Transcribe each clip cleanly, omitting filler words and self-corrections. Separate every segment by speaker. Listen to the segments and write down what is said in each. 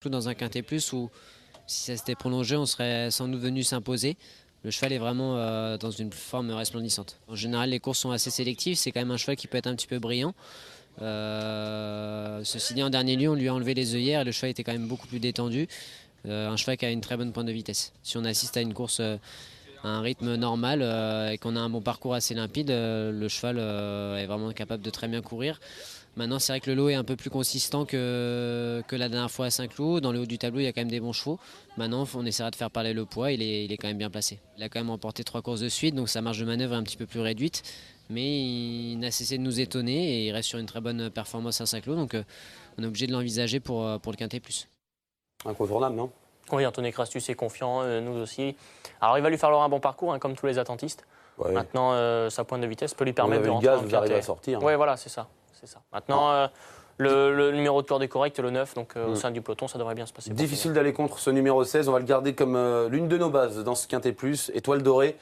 Speaker 1: Dans un quintet plus où si ça s'était prolongé, on serait sans doute venu s'imposer. Le cheval est vraiment dans une forme resplendissante. En général, les courses sont assez sélectives. C'est quand même un cheval qui peut être un petit peu brillant. Ceci dit, en dernier lieu, on lui a enlevé les œillères et le cheval était quand même beaucoup plus détendu. Un cheval qui a une très bonne pointe de vitesse. Si on assiste à une course à un rythme normal et qu'on a un bon parcours assez limpide, le cheval est vraiment capable de très bien courir. Maintenant, c'est vrai que le lot est un peu plus consistant que la dernière fois à Saint-Cloud. Dans le haut du tableau, il y a quand même des bons chevaux. Maintenant, on essaiera de faire parler le poids. Il est quand même bien placé. Il a quand même remporté 3 courses de suite, donc sa marge de manœuvre est un petit peu plus réduite. Mais il n'a cessé de nous étonner et il reste sur une très bonne performance à Saint-Cloud. Donc, on est obligé de l'envisager pour le Quintet Plus.
Speaker 2: Incontournable, non?
Speaker 3: Oui, Anthony Crastus est confiant, nous aussi. Alors, il va lui falloir un bon parcours, comme tous les attentistes.
Speaker 2: Ouais.
Speaker 3: Maintenant, sa pointe de vitesse peut lui permettre de
Speaker 2: le
Speaker 3: rentrer
Speaker 2: gaz,
Speaker 3: dans le
Speaker 2: vous arrivez
Speaker 3: quintet.
Speaker 2: à sortir.
Speaker 3: Oui, voilà, c'est ça. Maintenant, le numéro de corde est correct, le 9, donc au sein du peloton, ça devrait bien se passer.
Speaker 2: Difficile d'aller contre ce numéro 16. On va le garder comme l'une de nos bases dans ce Quintet Plus. Étoile dorée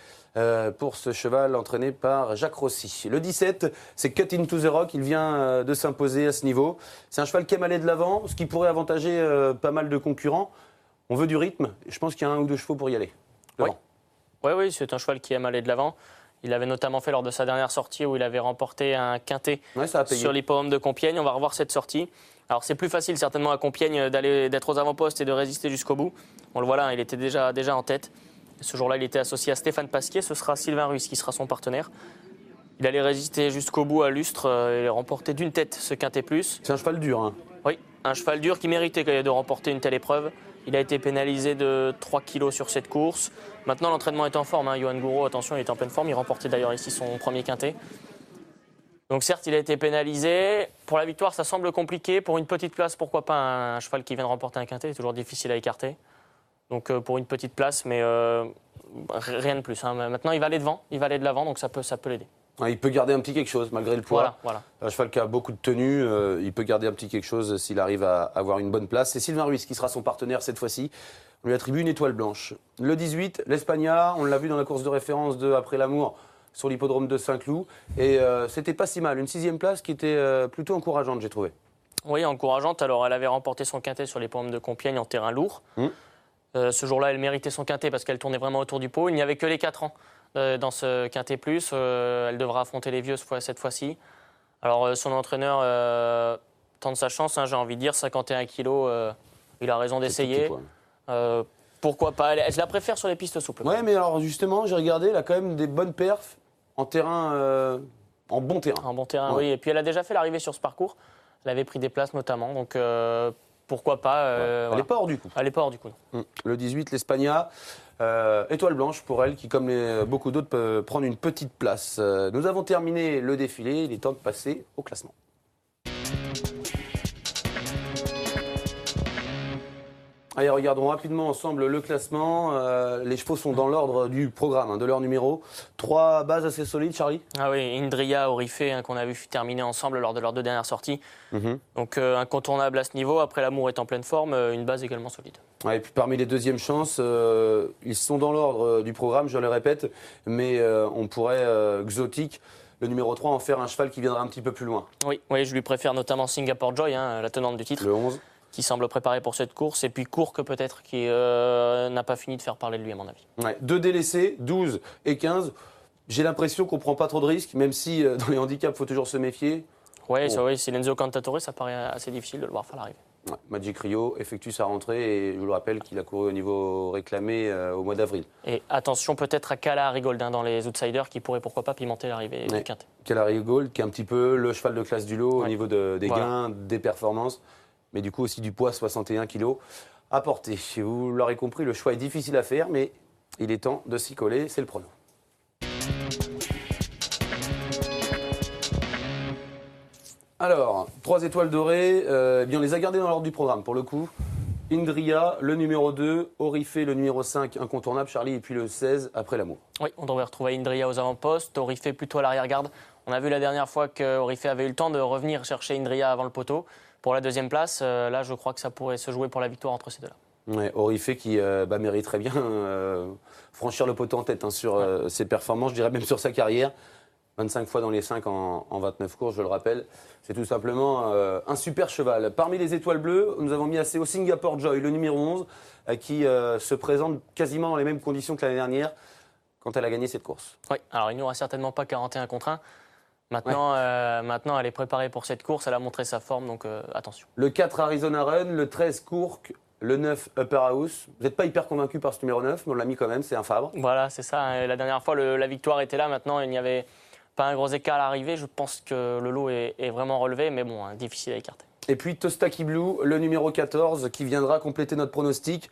Speaker 2: pour ce cheval entraîné par Jacques Rossi. Le 17, c'est Cut Into the Rock. Il vient de s'imposer à ce niveau. C'est un cheval qui aime aller de l'avant, ce qui pourrait avantager pas mal de concurrents. On veut du rythme. Je pense qu'il y a un ou deux chevaux pour y aller.
Speaker 3: Oui, c'est un cheval qui aime aller de l'avant. Il avait notamment fait lors de sa dernière sortie où il avait remporté un quintet sur l'hippodrome de Compiègne. On va revoir cette sortie. Alors c'est plus facile certainement à Compiègne d'être aux avant-postes et de résister jusqu'au bout. On le voit là, il était déjà en tête. Ce jour-là, il était associé à Stéphane Pasquier. Ce sera Sylvain Ruiz qui sera son partenaire. Il allait résister jusqu'au bout à Lustre et remporter d'une tête ce quintet plus.
Speaker 2: C'est un cheval dur, hein.
Speaker 3: Oui, un cheval dur qui méritait de remporter une telle épreuve. Il a été pénalisé de 3 kilos sur cette course. Maintenant, l'entraînement est en forme. Johan Gouraud, attention, il est en pleine forme. Il remportait d'ailleurs ici son premier quintet. Donc certes, il a été pénalisé. Pour la victoire, ça semble compliqué. Pour une petite place, pourquoi pas un cheval qui vient de remporter un quintet. C'est toujours difficile à écarter. Donc pour une petite place, mais rien de plus. Maintenant, il va aller devant. Il va aller de l'avant, donc ça peut l'aider.
Speaker 2: Il peut garder un petit quelque chose malgré le poids.
Speaker 3: Voilà.
Speaker 2: Un cheval qui a beaucoup de tenue, il peut garder un petit quelque chose s'il arrive à avoir une bonne place. C'est Sylvain Ruiz qui sera son partenaire cette fois-ci. On lui attribue une étoile blanche. Le 18, l'Espagna, on l'a vu dans la course de référence de Après l'amour sur l'hippodrome de Saint-Cloud. Et c'était pas si mal. Une 6e place qui était plutôt encourageante, j'ai trouvé.
Speaker 3: Oui, encourageante. Alors, elle avait remporté son quintet sur l'hippodrome de Compiègne en terrain lourd. Ce jour-là, elle méritait son quintet parce qu'elle tournait vraiment autour du pot. Il n'y avait que les 4 ans dans ce quintet plus. Elle devra affronter les vieux cette fois-ci. Alors, son entraîneur tente sa chance, j'ai envie de dire. 51 kilos, il a raison d'essayer. Pourquoi pas? Je la préfère sur les pistes souples.
Speaker 2: Ouais, mais alors justement, j'ai regardé, elle a quand même des bonnes perfs en terrain, en bon terrain.
Speaker 3: En bon terrain, oui. Et puis, elle a déjà fait l'arrivée sur ce parcours. Elle avait pris des places notamment. Donc, pourquoi pas
Speaker 2: Elle n'est pas hors du coup.
Speaker 3: Elle n'est pas hors du coup.
Speaker 2: Le 18, l'Espagna. Étoile blanche pour elle qui, comme beaucoup d'autres, peut prendre une petite place. Nous avons terminé le défilé. Il est temps de passer au classement. Allez, regardons rapidement ensemble le classement. Les chevaux sont dans l'ordre du programme, de leur numéro. 3 bases assez solides, Charlie.
Speaker 3: Ah oui, Indria, Orifé, qu'on a vu terminer ensemble lors de leurs 2 dernières sorties. Donc incontournable à ce niveau. Après, l'amour est en pleine forme, une base également solide.
Speaker 2: Ouais, et puis parmi les deuxièmes chances, ils sont dans l'ordre du programme, je le répète, mais on pourrait, Exotique, le numéro 3, en faire un cheval qui viendra un petit peu plus loin.
Speaker 3: Oui, je lui préfère notamment Singapore Joy, la tenante du titre.
Speaker 2: Le 11.
Speaker 3: Qui semble préparé pour cette course. Et puis Courque peut-être, qui n'a pas fini de faire parler de lui à mon avis.
Speaker 2: Ouais, 2 délaissés, 12 et 15. J'ai l'impression qu'on ne prend pas trop de risques, même si dans les handicaps, il faut toujours se méfier.
Speaker 3: Oui, Silenzio Cantatore, ça paraît assez difficile de le voir faire l'arrivée.
Speaker 2: Ouais, Magic Rio effectue sa rentrée et je vous le rappelle qu'il a couru au niveau réclamé au mois d'avril.
Speaker 3: Et attention peut-être à Kala Rigoldin dans les outsiders qui pourrait pourquoi pas pimenter l'arrivée du quintet.
Speaker 2: Kala Rigold qui est un petit peu le cheval de classe du lot au niveau des gains, des performances. Mais du coup aussi du poids, 61 kg à porter. Vous l'aurez compris, le choix est difficile à faire, mais il est temps de s'y coller, c'est le prono. Alors, 3 étoiles dorées, bien on les a gardées dans l'ordre du programme pour le coup. Indria, le numéro 2, Orifé, le numéro 5, incontournable, Charlie, et puis le 16, Après l'amour.
Speaker 3: Oui, on devrait retrouver Indria aux avant-postes, Orifé plutôt à l'arrière-garde. On a vu la dernière fois qu'Orifé avait eu le temps de revenir chercher Indria avant le poteau. Pour la 2e place, là, je crois que ça pourrait se jouer pour la victoire entre ces deux-là.
Speaker 2: Ouais, Orifé qui mériterait bien franchir le poteau en tête sur ses performances, je dirais même sur sa carrière. 25 fois dans les 5 en 29 courses, je le rappelle. C'est tout simplement un super cheval. Parmi les étoiles bleues, nous avons mis assez au Singapore Joy, le numéro 11, qui se présente quasiment dans les mêmes conditions que l'année dernière quand elle a gagné cette course.
Speaker 3: Oui, alors il n'y aura certainement pas 41 contre 1. Maintenant, maintenant, elle est préparée pour cette course, elle a montré sa forme, donc attention.
Speaker 2: Le 4 Arizona Run, le 13 Courk, le 9 Upper House. Vous n'êtes pas hyper convaincu par ce numéro 9, mais on l'a mis quand même, c'est un Fabre.
Speaker 3: Voilà, c'est ça. La dernière fois, la victoire était là. Maintenant, il n'y avait pas un gros écart à l'arrivée. Je pense que le lot est vraiment relevé, mais bon, difficile à écarter.
Speaker 2: Et puis Tostaki Blue, le numéro 14, qui viendra compléter notre pronostic,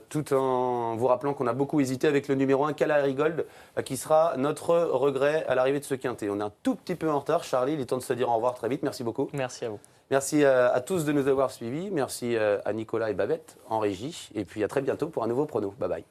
Speaker 2: tout en vous rappelant qu'on a beaucoup hésité avec le numéro 1, Kalahari Gold, qui sera notre regret à l'arrivée de ce quintet. On est un tout petit peu en retard, Charlie, il est temps de se dire au revoir très vite. Merci beaucoup.
Speaker 3: Merci à vous.
Speaker 2: Merci à tous de nous avoir suivis. Merci à Nicolas et Babette en régie. Et puis à très bientôt pour un nouveau prono. Bye bye.